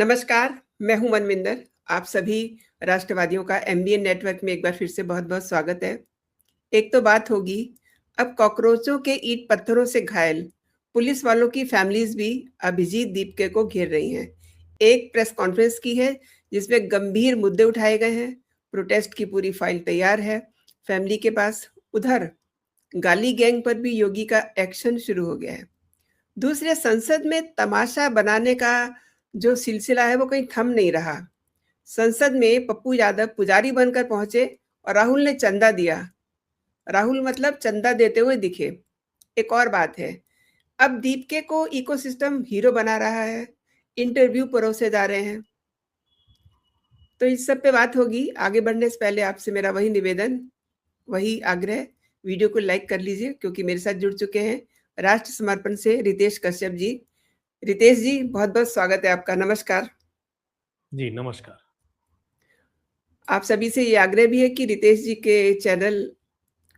नमस्कार, मैं हूँ मनविंदर। आप सभी राष्ट्रवादियों का एमबीएन नेटवर्क में एक बार फिर से बहुत-बहुत स्वागत है। एक तो बात होगी, अब कॉकरोचों के ईंट-पत्थरों से घायल पुलिस वालों की फैमिलीज़ भी अभिजीत दीपके को घेर रही हैं। एक प्रेस कॉन्फ्रेंस की है, जिसमें गंभीर मुद्दे उठाए गए हैं, प्रोटेस्ट की पूरी फाइल तैयार है फैमिली के पास। उधर गाली गैंग पर भी योगी का एक्शन शुरू हो गया है। दूसरे संसद में तमाशा बनाने का जो सिलसिला है वो कहीं थम नहीं रहा। संसद में पप्पू यादव पुजारी बनकर पहुंचे और राहुल ने चंदा दिया। राहुल मतलब चंदा देते हुए दिखे। एक और बात है, अब दीपके को इकोसिस्टम हीरो बना रहा है, इंटरव्यू परोसे जा रहे हैं। तो इस सब पे बात होगी। आगे बढ़ने से पहले आपसे मेरा वही निवेदन, वही आग्रह, वीडियो को लाइक कर लीजिए क्योंकि मेरे साथ जुड़ चुके हैं राष्ट्र समर्पण से रितेश कश्यप जी। रितेश जी, बहुत-बहुत स्वागत है आपका। नमस्कार। जी, नमस्कार। आप सभी से ये आग्रह भी है कि रितेश जी के चैनल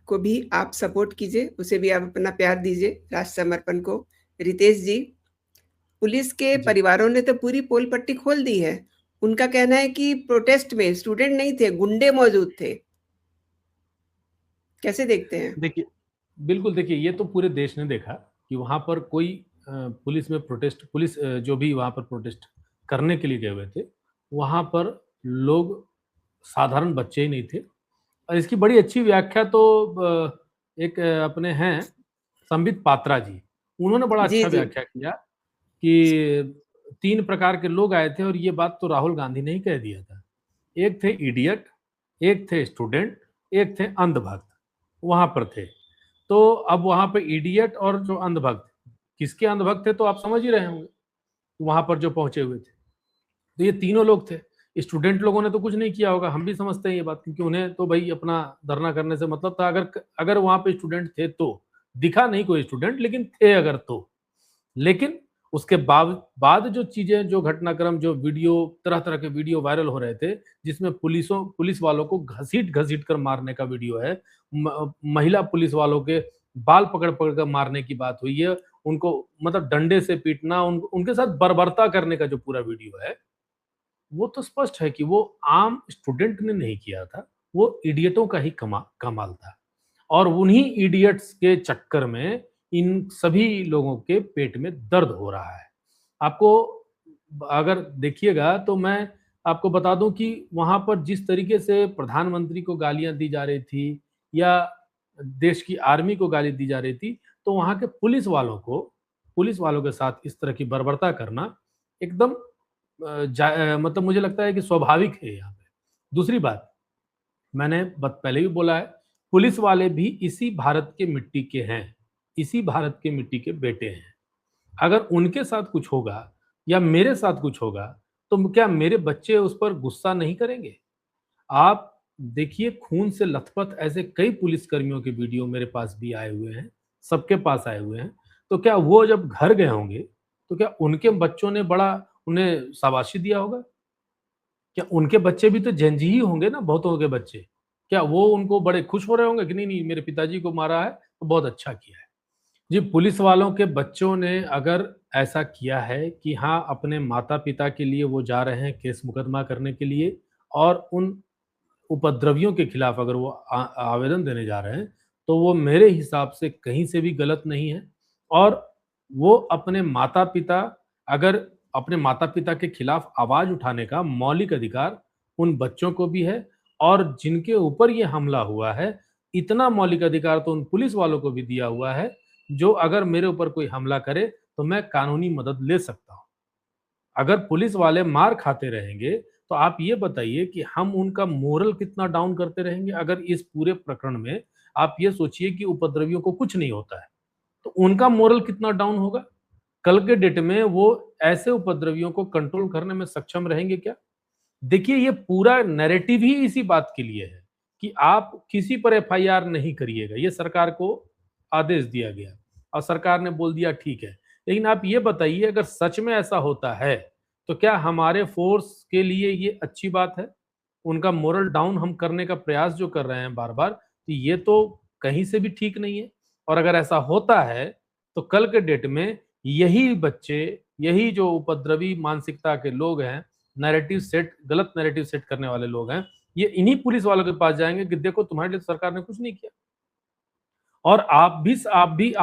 को भी आप सपोर्ट कीजिए, उसे भी आप अपना प्यार दीजिए, राष्ट्र समर्पण को। रितेश जी, पुलिस के जी, परिवारों ने तो पूरी पोल पट्टी खोल दी है। उनका कहना है कि प्रोटेस्ट में स्टूडेंट नहीं थे, गुंडे मौजूद थे। कैसे देखते हैं? देखिए बिल्कुल देखिए, ये तो पूरे देश ने देखा कि वहाँ पर कोई पुलिस जो भी वहाँ पर प्रोटेस्ट करने के लिए गए हुए थे, वहाँ पर लोग साधारण बच्चे ही नहीं थे। और इसकी बड़ी अच्छी व्याख्या तो एक अपने हैं संबित पात्रा जी, उन्होंने बड़ा जी, अच्छा जी। व्याख्या किया कि 3 प्रकार के लोग आए थे और ये बात तो राहुल गांधी ने ही कह दिया था। एक थे इडियट, एक थे स्टूडेंट, एक थे अंधभक्त, वहाँ पर थे। तो अब वहाँ पे इडियट और जो अंधभक्त, किसके अंधभक्त थे तो आप समझ ही रहे होंगे, वहाँ पर जो पहुँचे हुए थे। तो ये तीनों लोग थे। स्टूडेंट लोगों ने तो कुछ नहीं किया होगा, हम भी समझते हैं ये बात क्योंकि उन्हें तो भई अपना धरना करने से मतलब था। अगर वहाँ पे स्टूडेंट थे तो, दिखा नहीं कोई स्टूडेंट लेकिन थे अगर तो। लेकिन उसके बाद जो चीजें, जो घटनाक्रम, जो वीडियो, तरह-तरह के वीडियो वायरल हो रहे थे, जिसमें पुलिस वालों को घसीट-घसीट कर मारने का वीडियो है। महिला पुलिस वालों के बाल पकड़-पकड़ कर मारने की बात हुई है। उनको मतलब डंडे से पीटना, उनके साथ बर्बरता करने का जो पूरा वीडियो है, वो तो स्पष्ट है कि वो आम स्टूडेंट ने नहीं किया था, वो इडियटों का ही कमाल था। और उन्हीं इडियट्स के चक्कर में इन सभी लोगों के पेट में दर्द हो रहा है। आपको अगर देखिएगा तो मैं आपको बता दूं कि वहां पर जिस तरीके से प्रधानमंत्री को गालियां दी जा रही थी या देश की आर्मी को गाली दी जा रही थी, तो वहां के पुलिस वालों के साथ इस तरह की बर्बरता करना एकदम मतलब मुझे लगता है कि स्वाभाविक है यहाँ पे। दूसरी बात, मैंने पहले भी बोला है, पुलिस वाले भी इसी भारत के मिट्टी के हैं, इसी भारत के मिट्टी के बेटे हैं। अगर उनके साथ कुछ होगा या मेरे साथ कुछ होगा, तो क्या मेरे बच्चे उस पर गुस्सा नहीं करेंगे? आप देखिए, खून से लथपथ ऐसे कई पुलिसकर्मियों के वीडियो मेरे पास भी आए हुए हैं, सबके पास आए हुए हैं। तो क्या वो जब घर गए होंगे, तो क्या उनके बच्चों ने बड़ा उन्हें शाबाशी दिया होगा? क्या उनके बच्चे भी तो जेनज़ी ही होंगे ना, बहुतों के बच्चे। क्या वो उनको बड़े खुश हो रहे होंगे कि नहीं-नहीं मेरे पिताजी को मारा है, तो बहुत अच्छा किया है। जी, पुलिस वालों के बच्चों ने अगर ऐसा किया है कि हाँ, अपने माता-पिता के लिए वो जा रहे हैं केस मुकदमा करने के लिए और उन उपद्रवियों के खिलाफ अगर वो आवेदन देने जा रहे हैं, तो वो मेरे हिसाब से कहीं से भी गलत नहीं है। और वो अपने माता-पिता के खिलाफ आवाज़ उठाने का मौलिक अधिकार उन बच्चों को भी है और जिनके ऊपर ये हमला हुआ है, इतना मौलिक अधिकार तो उन पुलिस वालों को भी दिया हुआ है, जो अगर मेरे ऊपर कोई हमला करे, तो मैं कानूनी मदद ले सकता हूँ। अगर पुलिस वाले मार खाते रहेंगे, तो आप ये बताइए कि हम उनका मोरल कितना डाउन करते रहेंगे? अगर इस पूरे प्रकरण में आप ये सोचिए कि उपद्रवियों को कुछ नहीं होता है, तो उनका मोरल कितना डाउन होगा? कल के डेट में वो ऐसे उपद्रवियों को कंट्रोल करने में सक्षम रहेंगे क्या? देखिए, ये पूरा नैरेटिव ही इसी बात के लिए है कि आप किसी पर एफआईआर नहीं करिएगा, ये सरकार को आदेश दिया गया और सरकार ने बोल दिया ठीक है। लेकिन आप ये बताइए, अगर सच में ऐसा होता है, तो क्या हमारे फोर्स के लिए ये अच्छी बात है? उनका मोरल डाउन हम करने का प्रयास जो कर रहे हैं बार-बार, तो ये तो कहीं से भी ठीक नहीं है। और अगर ऐसा होता है, तो कल के डेट में यही बच्चे यही जो उपद्रवी मानसिकता के लोग हैं, गलत नैरेटिव सेट करने वाले लोग हैं, ये इन्हीं पुलिस वालों के पास जाएंगे कि देखो तुम्हारे लिए सरकार ने कुछ नहीं किया, और आप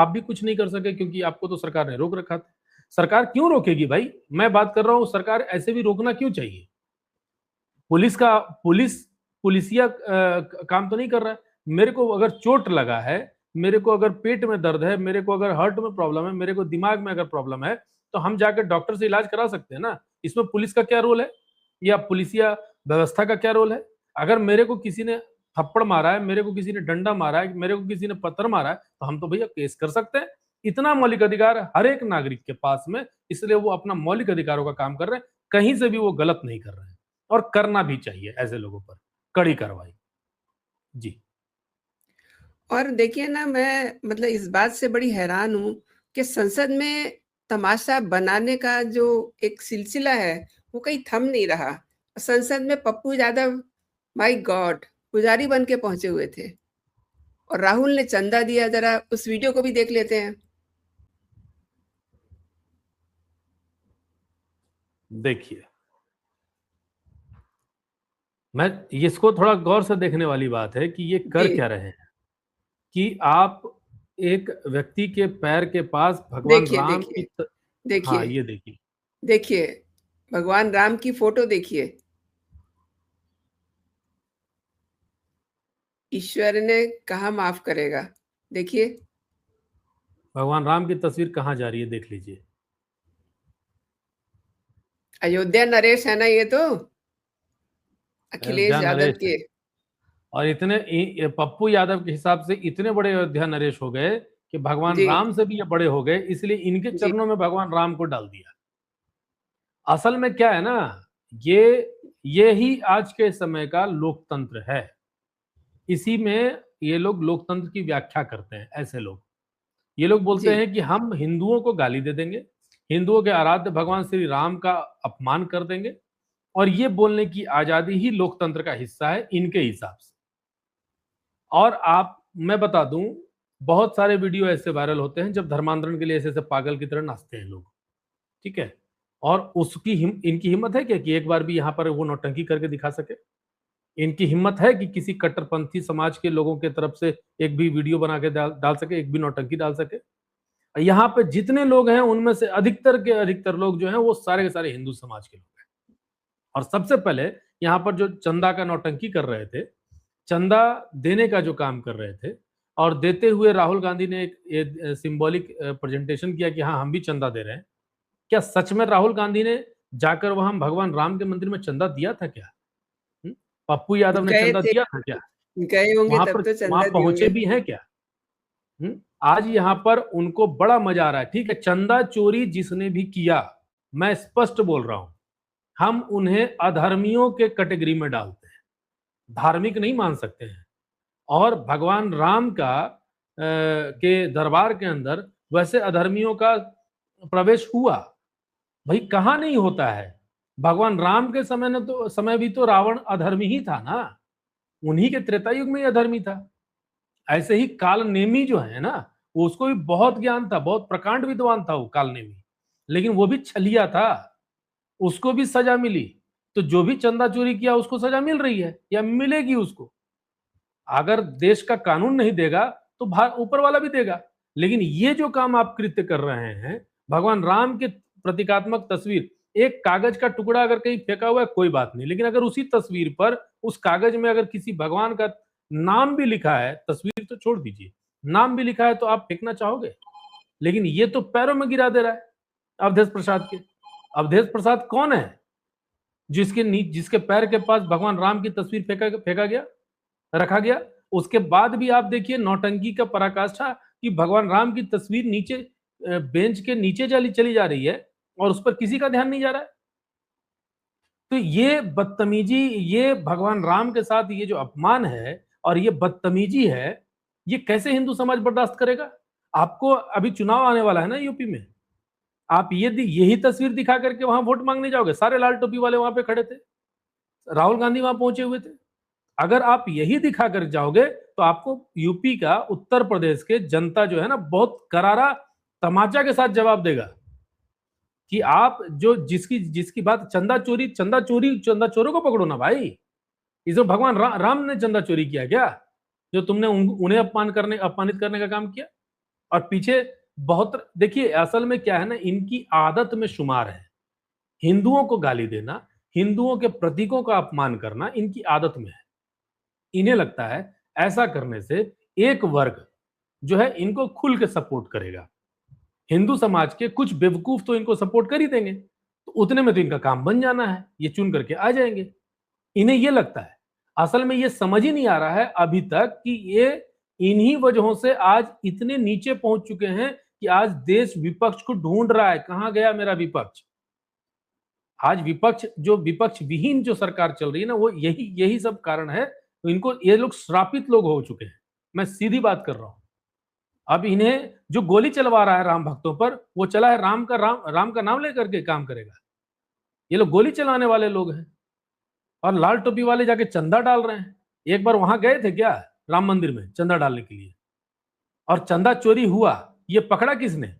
भी कुछ नहीं कर सके क्योंकि आपको तो सरकार ने रोक रखा था। सरकार क्यों रोकेगी भाई? मैं बात कर रहा हूं, सरकार ऐसे भी रोकना क्यों चाहिए? पुलिसिया काम तो नहीं कर रहा है। मेरे को अगर चोट लगा है, मेरे को अगर पेट में दर्द है, मेरे को अगर हार्ट में प्रॉब्लम है, मेरे को दिमाग में अगर प्रॉब्लम है, तो हम जाकर डॉक्टर से इलाज करा सकते हैं ना। इसमें पुलिस का क्या रोल है, या पुलिसिया व्यवस्था का क्या रोल है? अगर मेरे को किसी ने थप्पड़ मारा है, मेरे को किसी ने डंडा मारा है, मेरे को किसी ने पत्थर मारा है, तो हम तो भैया केस कर सकते हैं। इतना मौलिक अधिकार हर एक नागरिक के पास में, इसलिए वो अपना मौलिक अधिकारों का काम कर रहे हैं, कहीं से भी वो गलत नहीं कर रहे हैं, और करना भी चाहिए ऐसे लोगों पर कड़ी कार्रवाई। जी। और देखिए ना, मैं मतलब इस बात से बड़ी हैरान हूँ कि संसद में तमाशा बनाने का जो एक सिलसिला है, वो कहीं थम नहीं रहा। संसद में पप्पू यादव, माय गॉड, पुजारी बन के पहुंचे हुए थे, और राहुल ने चंदा दिया। जरा उस वीडियो को भी देख लेते हैं। देखिए, मैं इसको थोड़ा गौर से देखने वाली बात है कि ये कर जी, क्या रहे हैं, कि आप एक व्यक्ति के पैर के पास भगवान देखिए, राम देखिए, हाँ, देखिए, ये देखिए। देखिए, भगवान राम की फोटो देखिए। ईश्वर ने कहाँ माफ करेगा। देखिए, भगवान राम की तस्वीर कहाँ जा रही है, देख लीजिए। अयोध्या नरेश है ना ये तो, अखिलेश अयोध्या यादव नरेश है, के। और पप्पू यादव के हिसाब से इतने बड़े अयोध्या नरेश हो गए कि भगवान जी, राम से भी ये बड़े हो गए, इसलिए इनके जी, चरणों में भगवान राम को डाल दिया। असल में क्या है ना, ये ये ही आज के समय का लोकतंत्र है। इसी में ये लोग लोकतंत्र की व्याख्या करते हैं। ऐसे लोग, ये लोग बोलते जी, हैं कि हम हिंदुओं को गाली दे देंगे, हिंदुओं के आराध्य भगवान श्री राम का अपमान कर देंगे, और ये बोलने की आजादी ही लोकतंत्र का हिस्सा है इनके हिसाब से। और मैं बता दूं, बहुत सारे वीडियो ऐसे वायरल होते हैं जब धर्मांतरण के लिए ऐसे ऐसे पागल की तरह नाचते हैं लोग, ठीक है? और इनकी हिम्मत है क्या कि एक बार भी यहाँ पर वो नौटंकी करके दिखा सके? इनकी हिम्मत है कि किसी कट्टरपंथी समाज के लोगों के तरफ से एक भी वीडियो बना के डाल सके, एक भी नौटंकी डाल सके? यहाँ पे जितने लोग हैं उनमें से अधिकतर के अधिकतर लोग जो हैं वो सारे के सारे हिंदू समाज के लोग हैं। और सबसे पहले यहाँ पर जो चंदा का नौटंकी कर रहे थे, चंदा देने का जो काम कर रहे थे, और देते हुए राहुल गांधी ने एक सिंबॉलिक प्रेजेंटेशन किया कि हाँ, हम भी चंदा दे रहे हैं। क्या सच में राहुल गांधी ने जाकर वहां भगवान राम के मंदिर में चंदा दिया था क्या? हुँ? पप्पू यादव ने गए चंदा थे, दिया था क्या? गए होंगे वहां तब पर तो वहां चंदा दिए पहुंचे होंगे। भी हैं क्या? आज यहाँ पर उनको बड़ा मजा आ रहा है। ठीक है, चंदा चोरी जिसने भी किया, मैं स्पष्ट बोल रहा हूं, हम उन्हें अधर्मियों के कैटेगरी में डालते हैं, धार्मिक नहीं मान सकते हैं। और भगवान राम का के दरबार के अंदर वैसे अधर्मियों का प्रवेश हुआ, भाई कहाँ नहीं होता है? भगवान राम के समय भी तो रावण अधर्मी ही था ना, उन्हीं के त्रेता युग में ही अधर्मी था। ऐसे ही काल नेमी जो है ना, वो उसको भी बहुत ज्ञान था, बहुत प्रकांड विद्वान था वो काल नेमी, लेकिन वो भी छलिया था, उसको भी सजा मिली। तो जो भी चंदा चोरी किया उसको सजा मिल रही है या मिलेगी उसको। अगर देश का कानून नहीं देगा तो ऊपर वाला भी देगा। लेकिन ये जो काम आप कृत्य कर रहे हैं, भगवान राम के प्रतीकात्मक तस्वीर, एक कागज का टुकड़ा अगर कहीं फेंका हुआ है कोई बात नहीं, लेकिन अगर उसी तस्वीर पर, उस कागज में अगर किसी भगवान का नाम भी लिखा है, तस्वीर तो छोड़ दीजिए, नाम भी लिखा है, तो आप फेंकना चाहोगे? लेकिन ये तो पैरों में गिरा दे रहा है अवधेश प्रसाद के। अवधेश प्रसाद कौन है जिसके पैर के पास भगवान राम की तस्वीर फेंका गया, रखा गया? उसके बाद भी आप देखिए नौटंकी का पराकाष्ठा कि भगवान राम की तस्वीर नीचे बेंच के नीचे चली जा रही है, और उस पर किसी का ध्यान नहीं जा रहा है। तो ये बदतमीजी, ये भगवान राम के साथ ये जो अपमान है और ये बदतमीजी है, ये कैसे हिंदू समाज बर्दाश्त करेगा? आपको अभी चुनाव आने वाला है ना यूपी में, आप यही तस्वीर दिखा करके वहां वोट मांगने जाओगे? सारे लाल टोपी वाले वहां पे खड़े थे, राहुल गांधी वहां पहुंचे हुए थे। अगर आप यही दिखा कर जाओगे तो आपको यूपी का, उत्तर प्रदेश के जनता जो है ना, बहुत करारा तमाचा के साथ जवाब देगा कि आप जो जिसकी जिसकी बात चंदा चोरों को पकड़ो ना भाई। इसमें भगवान राम ने चंदा चोरी किया क्या, जो तुमने उन्हें अपमानित करने का काम किया? और पीछे बहुत देखिए, असल में क्या है ना, इनकी आदत में शुमार है हिंदुओं को गाली देना, हिंदुओं के प्रतीकों का अपमान करना इनकी आदत में है। इन्हें लगता है ऐसा करने से एक वर्ग जो है इनको खुल के सपोर्ट करेगा। हिंदू समाज के कुछ बेवकूफ तो इनको सपोर्ट कर ही देंगे, तो उतने में तो इनका काम बन जाना है, ये चुन करके आ जाएंगे। इन्हें ये लगता है, असल में ये समझ ही नहीं आ रहा है अभी तक कि ये इन्हीं वजहों से आज इतने नीचे पहुंच चुके हैं कि आज देश विपक्ष को ढूंढ रहा है, कहां गया मेरा विपक्ष। आज विपक्ष जो विपक्ष विहीन जो सरकार चल रही है ना, वो यही यही सब कारण है। तो इनको ये लोग श्रापित लोग हो चुके हैं, मैं सीधी बात कर रहा हूं। अब इन्हें जो गोली चलवा रहा है राम भक्तों पर, वो चला है राम का नाम लेकर के काम करेगा। ये लोग गोली चलाने वाले लोग हैं और लाल टोपी वाले जाके चंदा डाल रहे हैं। एक बार वहां गए थे क्या राम मंदिर में चंदा डालने के लिए, और चंदा चोरी हुआ, ये पकड़ा किसने?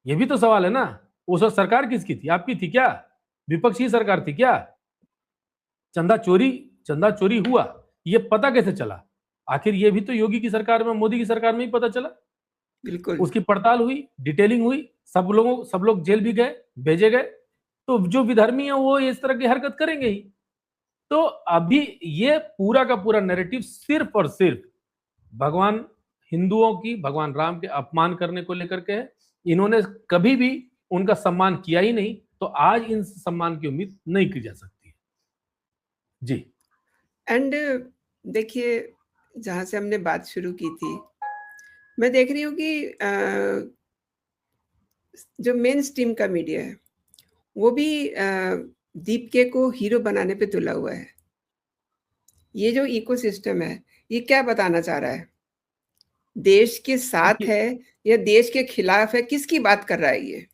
ये भी तो सवाल है ना। उस वक्त सरकार किसकी थी? आपकी थी क्या? विपक्षी सरकार थी क्या? चंदा चोरी हुआ, ये पता कैसे चला? आखिर ये भी तो योगी की सरकार में, मोदी की सरकार में ही पता चला। बिल्कुल। उसकी पड़ताल हुई, डिटेलिंग हुई, सब लोग जेल भी गए, भेजे गए। तो जो विधर्मी है वो इस तरह की हरकत करेंगे ही। तो अभी ये पूरा का पूरा नैरेटिव सिर्फ और सिर्फ भगवान हिंदुओं की, भगवान राम के अपमान करने को लेकर के है। इन्होंने कभी भी उनका सम्मान किया ही नहीं, तो आज इन सम्मान की उम्मीद नहीं की जा सकती है। जी। एंड देखिए, जहां से हमने बात शुरू की थी, मैं देख रही हूँ कि जो मेन स्ट्रीम का मीडिया है वो भी दीपिका को हीरो बनाने पे तुला हुआ है। ये जो इकोसिस्टम है, ये क्या बताना चाह रहा है? देश के साथ है या देश के खिलाफ है? किसकी बात कर रहा है ये?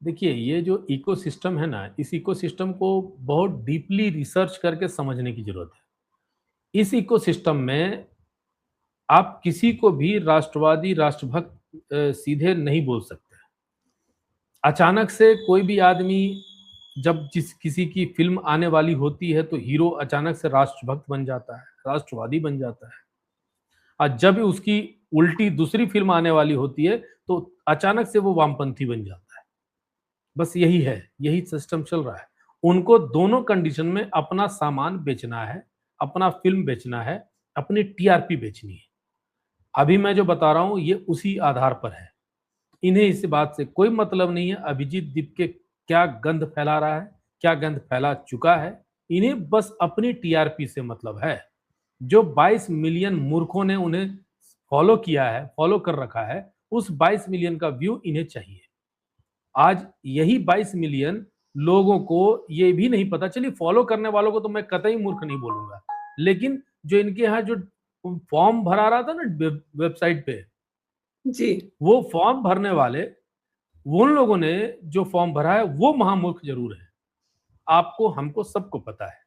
देखिए, ये जो इकोसिस्टम है ना, इस इकोसिस्टम को बहुत डीपली रिसर्च करके समझने की जरूरत है। इस इकोसिस्टम में आप किसी को भी राष्ट्रवादी, राष्ट्रभक्त सीधे नहीं बोल सकते। अचानक से कोई भी आदमी जब किसी की फिल्म आने वाली होती है तो हीरो अचानक से राष्ट्रभक्त बन जाता है, राष्ट्रवादी बन जाता है। और जब उसकी उल्टी दूसरी फिल्म आने वाली होती है तो अचानक से वो वामपंथी बन जाता है। बस यही है, यही सिस्टम चल रहा है। उनको दोनों कंडीशन में अपना सामान बेचना है, अपना फिल्म बेचना है, अपनी टीआरपी बेचनी है। अभी मैं जो बता रहा हूं ये उसी आधार पर है। इन्हें इस बात से कोई मतलब नहीं है अभिजीत दीपके क्या गंध फैला रहा है, क्या गंध फैला चुका है। इन्हें बस अपनी टीआरपी से मतलब है। जो 22 मिलियन मूर्खों ने उन्हें फॉलो किया है, फॉलो कर रखा है, उस 22 मिलियन का व्यू इन्हें चाहिए। आज यही 22 मिलियन लोगों को ये भी नहीं पता, चलिए फॉलो करने वालों को तो मैं कतई मूर्ख नहीं बोलूंगा, लेकिन जो इनके यहाँ जो फॉर्म भरा रहा था ना वेबसाइट पे, जी। वो फॉर्म भरने वाले, उन लोगों ने जो फॉर्म भरा है वो महामूर्ख जरूर है। आपको, हमको, सबको पता है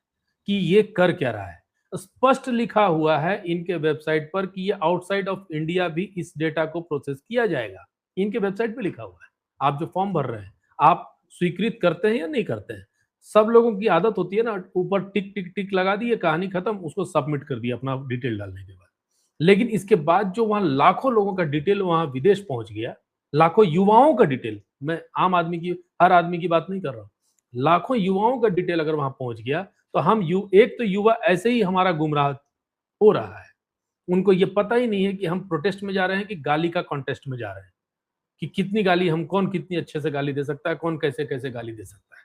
कि ये कर क्या रहा है। स्पष्ट लिखा हुआ है इनके वेबसाइट पर कि ये आउटसाइड ऑफ इंडिया भी इस डेटा को प्रोसेस किया जाएगा। इनके वेबसाइट पे लिखा हुआ है। आप जो फॉर्म भर रहे हैं, आप स्वीकृत करते हैं या नहीं करते हैं? सब लोगों की आदत होती है ना, ऊपर टिक टिक टिक लगा दी, कहानी खत्म, उसको सबमिट कर दिया अपना डिटेल डालने के बाद। लेकिन इसके बाद जो वहां लाखों लोगों का डिटेल वहां विदेश पहुंच गया, लाखों युवाओं का डिटेल, मैं आम आदमी की, हर आदमी की बात नहीं कर रहा हूं, लाखों युवाओं का डिटेल अगर वहां पहुंच गया तो एक तो युवा ऐसे ही हमारा गुमराह हो रहा है। उनको ये पता ही नहीं है कि हम प्रोटेस्ट में जा रहे हैं कि गाली का कॉन्टेस्ट में जा रहे हैं, कि कितनी गाली, हम कौन कितनी अच्छे से गाली दे सकता है, कौन कैसे कैसे गाली दे सकता है।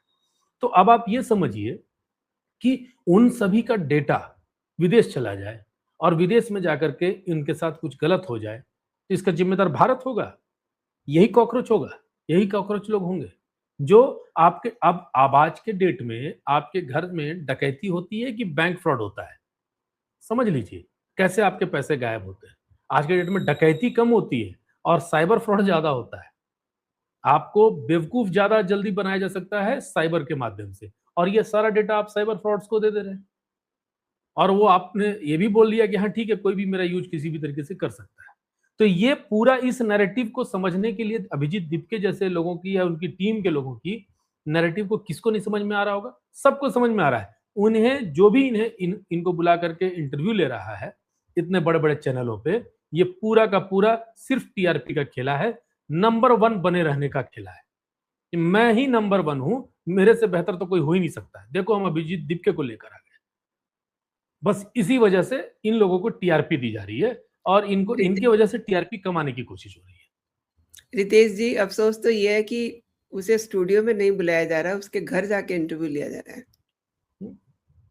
तो अब आप ये समझिए कि उन सभी का डेटा विदेश चला जाए और विदेश में जाकर के इनके साथ कुछ गलत हो जाए, तो इसका जिम्मेदार भारत होगा, यही कॉकरोच होगा, यही कॉकरोच लोग होंगे जो आपके, अब आज के डेट में आपके घर में डकैती होती है कि बैंक फ्रॉड होता है? समझ लीजिए कैसे आपके पैसे गायब होते हैं। आज के डेट में डकैती कम होती है और साइबर फ्रॉड ज्यादा होता है। आपको बेवकूफ ज्यादा जल्दी बनाया जा सकता है साइबर के माध्यम से, और ये सारा डेटा आप साइबर फ्रॉड्स को दे दे रहे हैं। और वो आपने ये भी बोल दिया कि हाँ ठीक है, कोई भी मेरा यूज किसी भी तरीके से कर सकता है। तो ये पूरा इस नैरेटिव को समझने के लिए अभिजीत दीपके जैसे लोगों की या उनकी टीम के लोगों की नैरेटिव को किसको नहीं समझ में आ रहा होगा? सबको समझ में आ रहा है। उन्हें जो भी इनको बुला करके इंटरव्यू ले रहा है इतने बड़े-बड़े चैनलों पे, ये पूरा का पूरा सिर्फ टीआरपी का खेला है, नंबर 1 बने रहने का खेला है। कि मैं ही नंबर 1 हूं, मेरे से बेहतर तो कोई हो ही नहीं सकता है। देखो हम अभिजीत दीपके को लेकर आ गए। बस इसी वजह से इन लोगों को टीआरपी दी जा रही है और इनको रिते इनकी वजह से टीआरपी कमाने की कोशिश हो रही है। रितेश जी, अफ़सोस तो ये है कि उसे स्टूडियो में नहीं बुलाया जा रहा है, उसके घर जाके इंटरव्यू लिया जा रहा है। हुँ,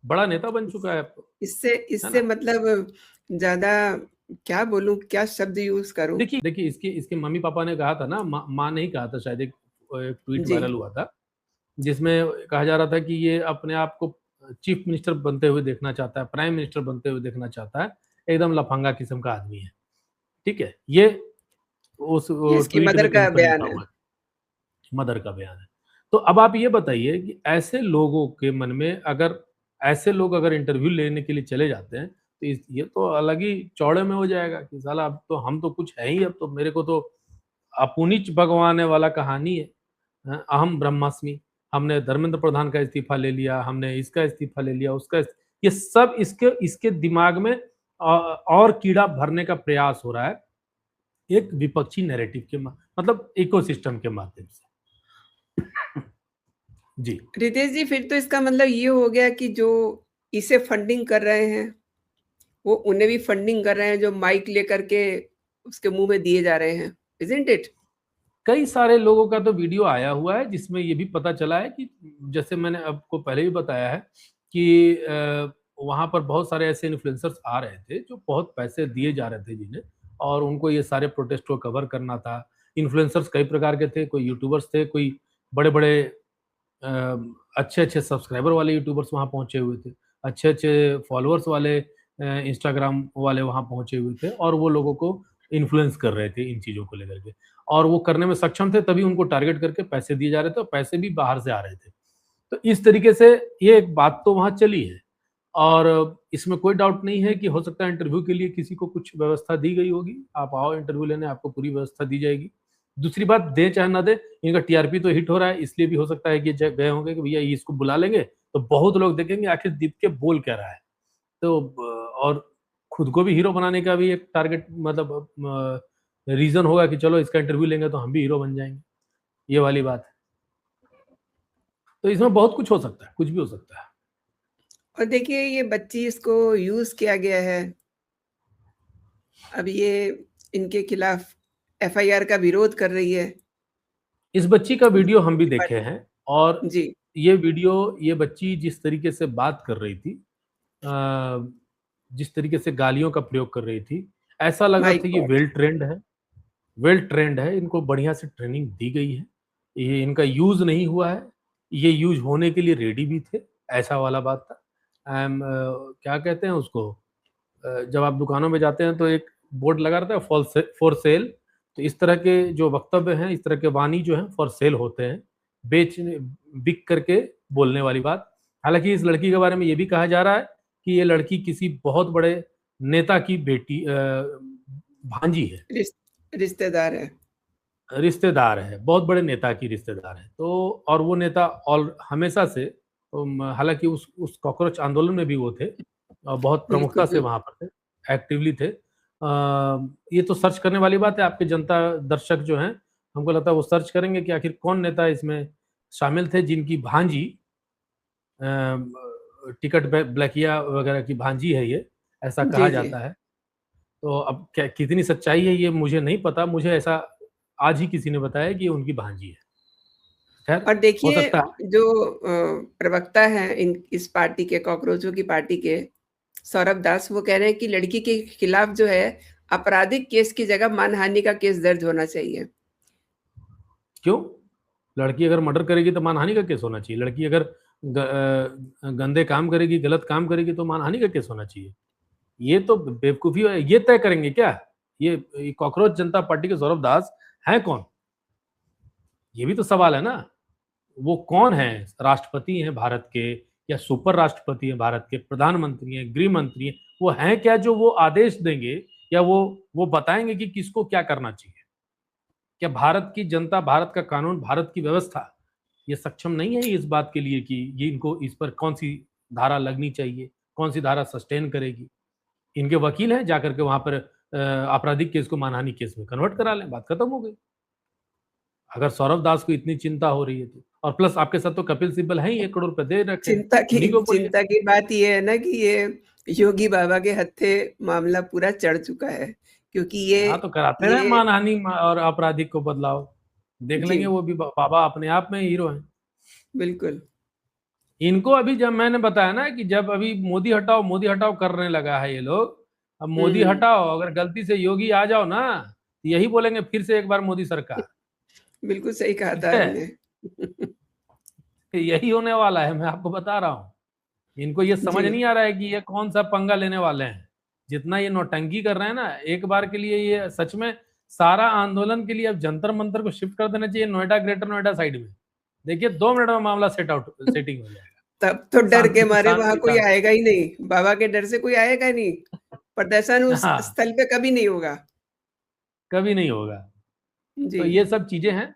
बड़ा नेता बन इस चुका है अब तो, इससे है इससे ना? मतलब ज़्यादा क्या बोलूँ, क्या शब्द यूज़ करूँ? देखिए देखिए इसके इसके मम्मी-पापा ने कहा था ना, माँ ने ही कहा था शायद एक ट्वीट जी। वायरल हुआ था, जिसमें कहा जा रहा था कि ये अपने आप को चीफ मिनिस्टर बनते हुए देखना चाहता है, प्राइम मिनिस्टर बनते हुए देखना चाहता है, एकदम लफंगा किस्म का आदमी है, ठीक है? ये उस ये वो इसकी ट्वीट मदर में कहीं का पर बयान लिखा है। हुआ है, मदर का बयान है। तो अब आप ये बताइए कि ऐसे लोगों के मन में अगर ऐसे लोग अगर इंटरव्यू लेने के लिए चले जाते हैं, तो ये तो अलग ही चौड़े में हो जाएगा कि साला अब तो हम तो कुछ है ही, अब तो मेरे को तो अपुनिच भगवाने वाला कहानी है। अहम ब्रह्मास्मि, हमने धर्मेंद्र प्रधान का इस्तीफा ले लिया, हमने इसका इस्तीफा ले लिया, उसका ये सब इसके इसके दिमाग में और कीड़ा भरने का प्रयास हो रहा है, एक विपक्षी नैरेटिव के मतलब इकोसिस्टम के माध्यम से। जी। रितेश जी, फिर तो इसका मतलब ये हो गया कि जो इसे फंडिंग कर रहे हैं, वो उन्हें भी फंडिंग कर रहे हैं, जो माइक लेकर के उसके मुँह में दिए जा रहे हैं। Isn't it? कई सारे लोगों का तो वीडियो आया हुआ है जिसमें ये भी पता चला है कि जैसे मैंने आपको पहले भी बताया है कि वहाँ पर बहुत सारे ऐसे इन्फ्लुएंसर्स आ रहे थे जो बहुत पैसे दिए जा रहे थे जिन्हें और उनको ये सारे प्रोटेस्ट को कवर करना था। इन्फ्लुएंसर्स कई प्रकार के थे, कोई यूट्यूबर्स थे, कोई बड़े-बड़े अच्छे-अच्छे सब्सक्राइबर वाले यूट्यूबर्स वहाँ पहुँचे हुए थे, अच्छे-अच्छे फॉलोअर्स वाले इंस्टाग्राम वाले वहाँ पहुँचे हुए थे और वो लोगों को इन्फ्लुएंस कर रहे थे इन चीज़ों को लेकर के और वो करने में सक्षम थे तभी उनको टारगेट करके पैसे दिए जा रहे थे और पैसे भी बाहर से आ रहे थे। तो इस तरीके से ये एक बात तो वहाँ चली है और इसमें कोई डाउट नहीं है कि हो सकता है इंटरव्यू के लिए किसी को कुछ व्यवस्था दी गई होगी, आप आओ इंटरव्यू लेने आपको पूरी व्यवस्था दी जाएगी। दूसरी बात दें चाहे ना दें, इनका टीआरपी तो हिट हो रहा है इसलिए भी हो सकता है कि गए होंगे कि भैया ये इसको बुला लेंगे, तो बहुत लोग देखेंगे आखिर दीप बोल क्या रहा है। तो और खुद को भी हीरो बनाने का भी एक टारगेट मतलब रीज़न होगा कि चलो इसका इंटरव्यू लेंगे तो हम भी हीरो बन जाएँगे, ये वाली बात है। तो इसमें बहुत कुछ हो सकता है, कुछ भी हो सकता है। और देखिए, ये बच्ची इसको यूज़ किया गया है। अब ये इनके खिलाफ एफआईआर का विरोध कर रही है। इस बच्ची का वीडियो हम भी दूसरी देखे पार्टी हैं और जी, ये बच्ची जिस तरीके से बात कर रही थी जिस तरीके से गालियों का प्रयोग कर रही थी, ऐसा लग रहा माय था ये गॉड! वेल ट्रेंड है, इनको बढ़िया से ट्रेनिंग दी गई है। ये इनका यूज़ नहीं हुआ है, ये यूज़ होने के लिए रेडी भी थे, ऐसा वाला बात था। क्या कहते हैं उसको जब आप दुकानों में जाते हैं तो एक बोर्ड लगा रहता है फॉर सेल, तो इस तरह के जो वक्तव्य हैं, इस तरह के वाणी जो हैं फॉर सेल होते हैं, बेचने बिक करके बोलने वाली बात। हालाँकि इस लड़की के बारे में ये भी कहा जा रहा है कि ये लड़की किसी बहुत बड़े नेता की भांजी है, रिस रिश्तेदार है। रिश्तेदार है, बहुत बड़े नेता की रिश्तेदार है। तो और वो नेता ऑल हमेशा से हालाँकि उस कॉकरोच आंदोलन में भी वो थे बहुत प्रमुखता से बिल्कुल। वहाँ पर थे, एक्टिवली थे। ये तो सर्च करने वाली बात है, आपके जनता दर्शक जो हैं, हमको लगता है वो सर्च करेंगे कि आखिर कौन नेता इसमें शामिल थे जिनकी भांजी अ, टिकट ब्लैकिया वगैरह की भांजी है ये, ऐसा कहा जी, जी। जाता है। तो अब क्या कितनी सच्चाई है ये मुझे नहीं पता, मुझे ऐसा आज ही किसी ने बताया कि ये उनकी भांजी है। खैर और हो देखिए, सकता है जो प्रवक्ता हैं इस पार्टी के, कॉकरोचों की पार्टी के, सौरभ दास, वो कह रहे हैं कि लड़की के खिलाफ जो है आपराधिक केस की जगह मानहानि का केस दर्ज होना चाहिए। क्यों? लड़की अगर मर्डर करेगी तो मानहानि का केस होना चाहिए। लड़की अगर गंदे काम करेगी, गलत काम करेगी तो मानहानि का केस होना चाहिए। ये तो बेवकूफ़ी है, ये तय करेंगे क्या? ये कॉकरोच जनता पार्टी के सौरभ दास हैं कौन? ये भी तो सवाल है ना। वो कौन हैं? राष्ट्रपति हैं भारत के या सुपर राष्ट्रपति हैं भारत के, प्रधानमंत्री हैं, गृह मंत्री हैं, वो हैं क्या जो वो आदेश देंगे क्या वो बताएंगे कि किसको क्या करना चाहिए? क्या भारत की जनता, भारत का कानून, भारत की व्यवस्था ये सक्षम नहीं है इस बात के लिए कि ये इनको इस पर कौन सी धारा लगनी चाहिए, कौन सी धारा सस्टेन करेगी? इनके वकील हैं, जाकर के वहां पर आपराधिक केस को मानहानि केस में कन्वर्ट करा लें, बात खत्म हो गई। अगर सौरभ दास को इतनी चिंता हो रही है तो, और प्लस आपके साथ तो कपिल सिब्बल हैं ही, 1 करोड़ रुपए दे रखे हैं, उन्हीं को बोलिए। चिंता की बात ये है ना कि ये योगी बाबा के हत्थे मामला पूरा चढ़ चुका है, क्योंकि हाँ, तो कराते रहे ये मानहानि और आपराधिक को बदलाव, देख जी लेंगे वो भी, बाबा अपने आप में हीरो हैं। बिल्कुल। इनको अभी जब मैंने बताया ना कि जब अभी मोदी हटाओ करने लगा है ये लोग, अब मोदी हम्म, हटाओ, अगर गलती से योगी आ जाओ ना, तो यही बोलेंगे फिर से एक बार मोदी सरकार। बिल्कुल सही कहा ठीक था है, आपने। यही होने वाला है, मैं आपको बता रहा हूँ। इनको ये समझ जी नहीं आ रहा है कि ये कौन सा पंगा लेने वाले हैं। जितना ये नौटंकी कर रहे हैं ना, एक बार के लिए ये सच में सारा आंदोलन के लिए अब जंतर मंतर को शिफ्ट कर देना चाहिए नोएडा, ग्रेटर नोएडा साइड में। देखिए 2 मिनट में मामला सेटिंग हो जाएगा। तब तो डर के मारे वहां शांति कोई शांति। आएगा ही नहीं, बाबा के डर से कोई आएगा ही नहीं। प्रदर्शन उस हाँ, स्थल पे कभी नहीं होगा। कभी नहीं होगा। जी। तो ये सब चीजें हैं,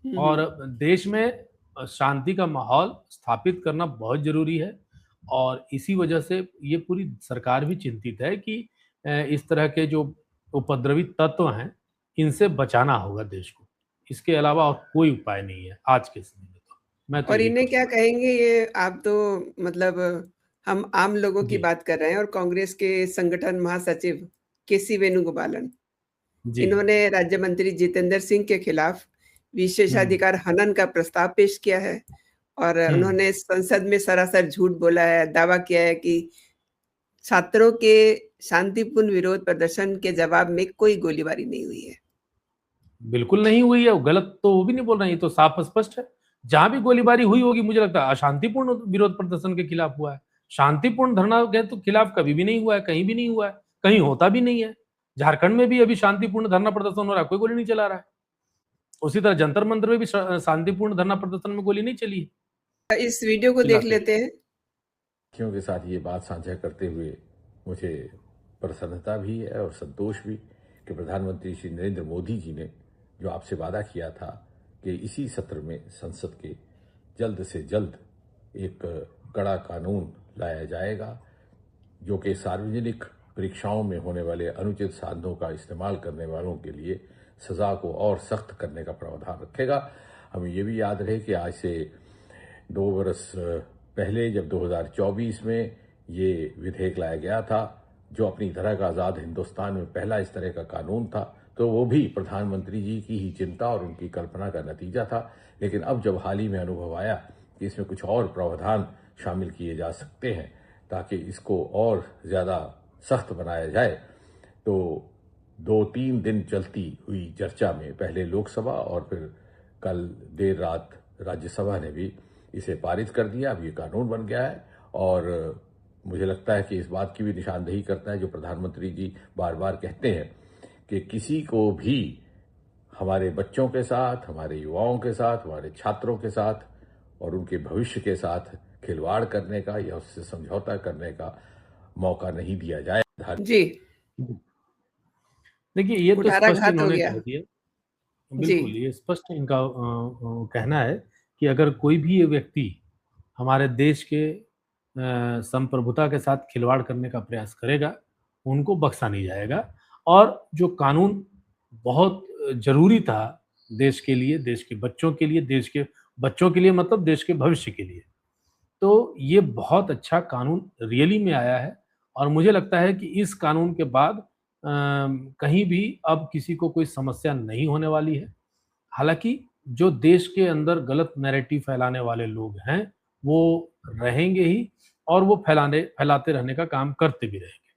और हम्म, देश में शांति का माहौल स्थापित करना बहुत जरूरी है। और इसी वजह से ये पूरी सरकार भी चिंतित है कि इस तरह के जो उपद्रवी तत्व हैं, इनसे बचाना होगा देश को। इसके अलावा और कोई उपाय नहीं है आज के समय में, तो मैं तो और यही इन्हें क्या कहूंगा। कहेंगे ये आप तो, मतलब हम आम लोगों की जी बात कर रहे हैं, और कांग्रेस के संगठन महासचिव केसी वेणुगोपालन, जी। इन्होंने राज्य मंत्री जितेंद्र सिंह के खिलाफ हम्म विशेषाधिकार हनन का प्रस्ताव पेश किया है, और हम्म। उन्होंने संसद में सरासर झूठ बोला है, दावा किया है कि छात्रों के शांतिपूर्ण विरोध प्रदर्शन के जवाब में कोई गोलीबारी नहीं हुई है। बिल्कुल नहीं हुई है, वो गलत तो वो भी नहीं बोल रहे हैं, ये तो साफ स्पष्ट है। जहां भी गोलीबारी हुई होगी, मुझे लगता है अशांतिपूर्ण विरोध प्रदर्शन के खिलाफ हुआ है। शांतिपूर्ण धरना के तो खिलाफ कभी भी नहीं हुआ है, कहीं भी नहीं हुआ है, कहीं होता भी नहीं है। झारखंड में भी अभी शांतिपूर्ण धरना प्रदर्शन हो रहा है, कोई गोली नहीं चला रहा है। उसी तरह जंतर मंतर में भी शांतिपूर्ण धरना प्रदर्शन में गोली नहीं चली है, इस वीडियो को देख चिल्लाते हुए। लेते हैं। साथियों के साथ ये बात साझा करते हुए मुझे प्रसन्नता भी है और संतोष भी कि प्रधानमंत्री श्री नरेंद्र मोदी जी ने जो आपसे वादा किया था कि इसी सत्र में संसद के जल्द से जल्द एक कड़ा कानून लाया जाएगा जो कि सार्वजनिक परीक्षाओं में होने वाले अनुचित साधनों का इस्तेमाल करने वालों के लिए सजा को और सख्त करने का प्रावधान रखेगा। हमें ये भी याद रहे कि आज से 2 वर्ष पहले जब 2024 में ये विधेयक लाया गया था, जो अपनी तरह का आज़ाद हिंदुस्तान में पहला इस तरह का कानून था, तो वो भी प्रधानमंत्री जी की ही चिंता और उनकी कल्पना का नतीजा था। लेकिन अब जब हाल ही में अनुभव आया कि इसमें कुछ और प्रावधान शामिल किए जा सकते हैं ताकि इसको और ज़्यादा सख्त बनाया जाए, तो 2-3 दिन चलती हुई चर्चा में पहले लोकसभा और फिर कल देर रात राज्यसभा ने भी इसे पारित कर दिया। अब ये कानून बन गया है और मुझे लगता है कि इस बात की भी निशानदेही करता है जो प्रधानमंत्री जी बार बार कहते हैं कि किसी को भी हमारे बच्चों के साथ, हमारे युवाओं के साथ, हमारे छात्रों के साथ और उनके भविष्य के साथ खिलवाड़ करने का या उससे समझौता करने का मौका नहीं दिया जाए। जी। देखिए ये तो स्पष्ट कुठाराघात हो इन्होंने गया। कह दिया। जी। बिल्कुल, ये स्पष्ट इनका कहना है कि अगर कोई भी ये व्यक्ति हमारे देश के संप्रभुता के साथ खिलवाड़ करने का प्रयास करेगा, उनको बख्शा नहीं जाएगा। और जो कानून बहुत ज़रूरी था देश के लिए, देश के बच्चों के लिए, देश के बच्चों के लिए मतलब देश के भविष्य के लिए। तो ये बहुत अच्छा कानून रियली में आया है, और मुझे लगता है कि इस कानून के बाद कहीं भी अब किसी को कोई समस्या नहीं होने वाली है। हालाँकि जो देश के अंदर गलत नैरेटिव फैलाने वाले लोग हैं, वो रहेंगे ही, और वो फैलाते रहने का काम करते भी रहेंगे।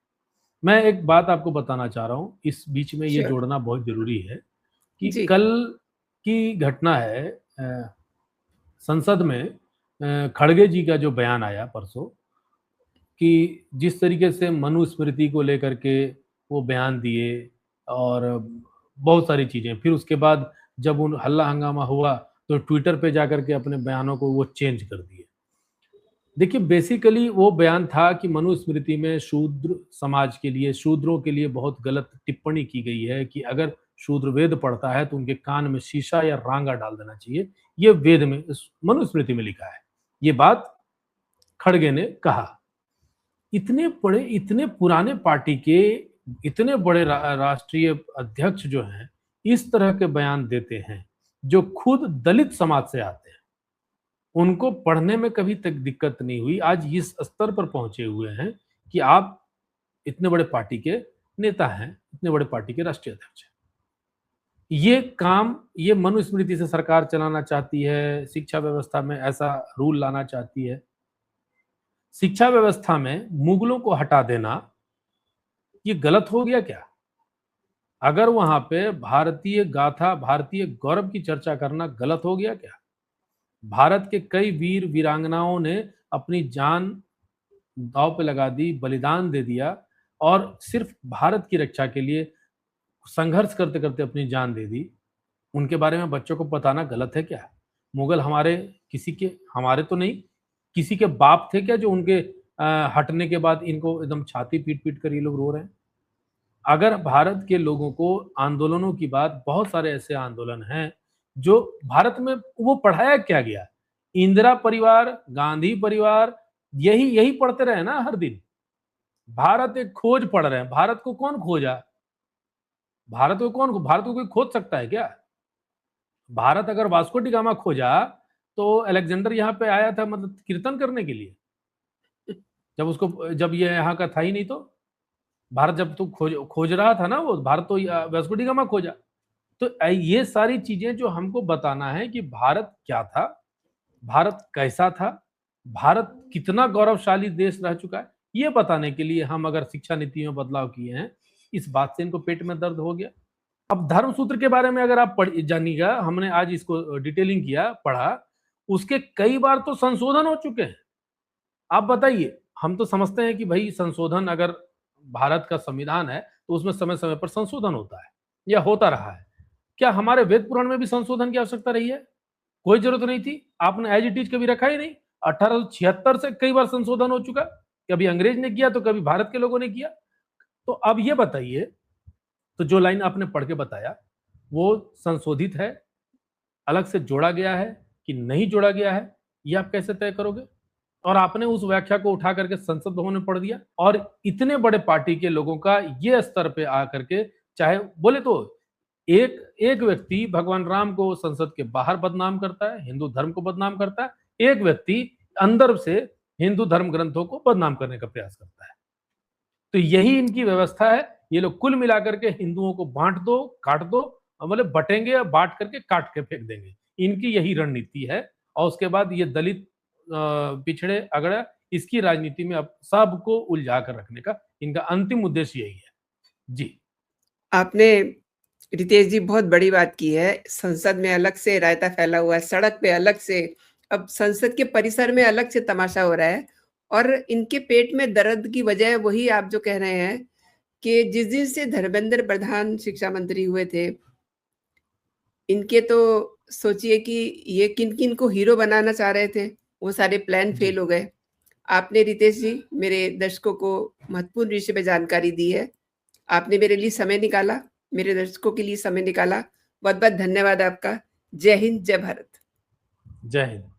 मैं एक बात आपको बताना चाह रहा हूँ, इस बीच में ये श्योर। जोड़ना बहुत ज़रूरी है कि जी। कल की घटना है, संसद में खड़गे जी का जो बयान आया परसों, कि जिस तरीके से मनुस्मृति को लेकर के वो बयान दिए, और बहुत सारी चीज़ें। फिर उसके बाद जब उन हल्ला हंगामा हुआ, तो ट्विटर पे जाकर के अपने बयानों को वो चेंज कर दिए। देखिए, बेसिकली वो बयान था कि मनुस्मृति में शूद्र समाज के लिए, शूद्रों के लिए बहुत गलत टिप्पणी की गई है कि अगर शूद्र वेद पढ़ता है तो उनके कान में शीशा या रांगा डाल देना चाहिए। ये वेद में, मनुस्मृति में लिखा है। ये बात खड़गे ने कहा। इतने पुराने पार्टी के इतने बड़े राष्ट्रीय अध्यक्ष जो हैं, इस तरह के बयान देते हैं, जो खुद दलित समाज से आते हैं। उनको पढ़ने में कभी तक दिक्कत नहीं हुई। आज इस स्तर पर पहुंचे हुए हैं कि आप इतने बड़े पार्टी के नेता हैं, इतने बड़े पार्टी के राष्ट्रीय अध्यक्ष हैं। ये काम, ये मनुस्मृति से सरकार चलाना चाहती है, शिक्षा व्यवस्था में ऐसा रूल लाना चाहती है। शिक्षा व्यवस्था में मुगलों को हटा देना, ये गलत हो गया क्या? अगर वहां पे भारतीय गाथा, भारतीय गौरव की चर्चा करना गलत हो गया क्या? भारत के कई वीर वीरांगनाओं ने अपनी जान दांव पे लगा दी, बलिदान दे दिया और सिर्फ भारत की रक्षा के लिए संघर्ष करते करते अपनी जान दे दी। उनके बारे में बच्चों को बताना गलत है क्या? मुगल हमारे किसी के, हमारे तो नहीं, किसी के बाप थे क्या जो उनके हटने के बाद इनको एकदम छाती पीट पीट कर ये लोग रो रहे हैं? अगर भारत के लोगों को आंदोलनों की बात, बहुत सारे ऐसे आंदोलन हैं जो भारत में वो पढ़ाया क्या गया? इंदिरा परिवार, गांधी परिवार, यही यही पढ़ते रहे ना हर दिन। भारत एक खोज पढ़ रहे हैं। भारत को कौन खोजा? भारत को कोई खोज सकता है क्या? भारत अगर वास्को डी गामा खोजा तो अलेक्जेंडर यहाँ पे आया था मतलब कीर्तन करने के लिए, जब ये यहाँ का था ही नहीं। तो भारत जब तो खोज रहा था ना, वो भारत तो वास्को डी गामा खोजा। तो ये सारी चीजें जो हमको बताना है कि भारत क्या था, भारत कैसा था, भारत कितना गौरवशाली देश रह चुका है, ये बताने के लिए हम अगर शिक्षा नीति में बदलाव किए हैं, इस बात से इनको पेट में दर्द हो गया। अब धर्म सूत्र के बारे में अगर आप जानिएगा, हमने आज इसको डिटेलिंग किया, पढ़ा, उसके कई बार तो संशोधन हो चुके हैं। आप बताइए, हम तो समझते हैं कि भाई संशोधन, अगर भारत का संविधान है तो उसमें समय समय पर संशोधन होता है या होता रहा है। क्या हमारे वेद पुराण में भी संशोधन की आवश्यकता रही है? कोई जरूरत नहीं थी। आपने एज इट इज कभी रखा ही नहीं। 1876 से कई बार संशोधन हो चुका, कभी अंग्रेज ने किया तो कभी भारत के लोगों ने किया। तो अब ये बताइए, तो जो लाइन आपने पढ़ के बताया वो संशोधित है, अलग से जोड़ा गया है कि नहीं जोड़ा गया है, ये आप कैसे तय करोगे? और आपने उस व्याख्या को उठा करके संसद भवन में पढ़ दिया। और इतने बड़े पार्टी के लोगों का ये स्तर पे आकर के, चाहे बोले तो एक व्यक्ति भगवान राम को संसद के बाहर बदनाम करता है, हिंदू धर्म को बदनाम करता है, एक व्यक्ति अंदर से हिंदू धर्म ग्रंथों को बदनाम करने का प्रयास करता है। तो यही इनकी व्यवस्था है। ये लोग कुल मिलाकर के हिंदुओं को बांट दो, काट दो, मतलब बटेंगे या बांट करके काट के फेंक देंगे। इनकी यही रणनीति है। और उसके बाद ये दलित, पिछड़े, अगड़ा, इसकी राजनीति में अब सबको उलझा कर रखने का इनका अंतिम उद्देश्य यही है। जी, आपने रितेश जी बहुत बड़ी बात की है। संसद में अलग से रायता फैला हुआ है, सड़क पे अलग से, अब संसद के परिसर में अलग से तमाशा हो रहा है। और इनके पेट में दर्द की वजह वही आप जो कह रहे हैं कि जिस दिन से धर्मेंद्र प्रधान शिक्षा मंत्री हुए थे, इनके तो सोचिए कि ये किन-किन को हीरो बनाना चाह रहे थे, वो सारे प्लान जी। फेल हो गए। आपने रितेश जी मेरे दर्शकों को महत्वपूर्ण विषय पे जानकारी दी है। आपने मेरे लिए समय निकाला, मेरे दर्शकों के लिए समय निकाला। बहुत-बहुत धन्यवाद आपका। जय हिंद, जय भारत। जय हिंद।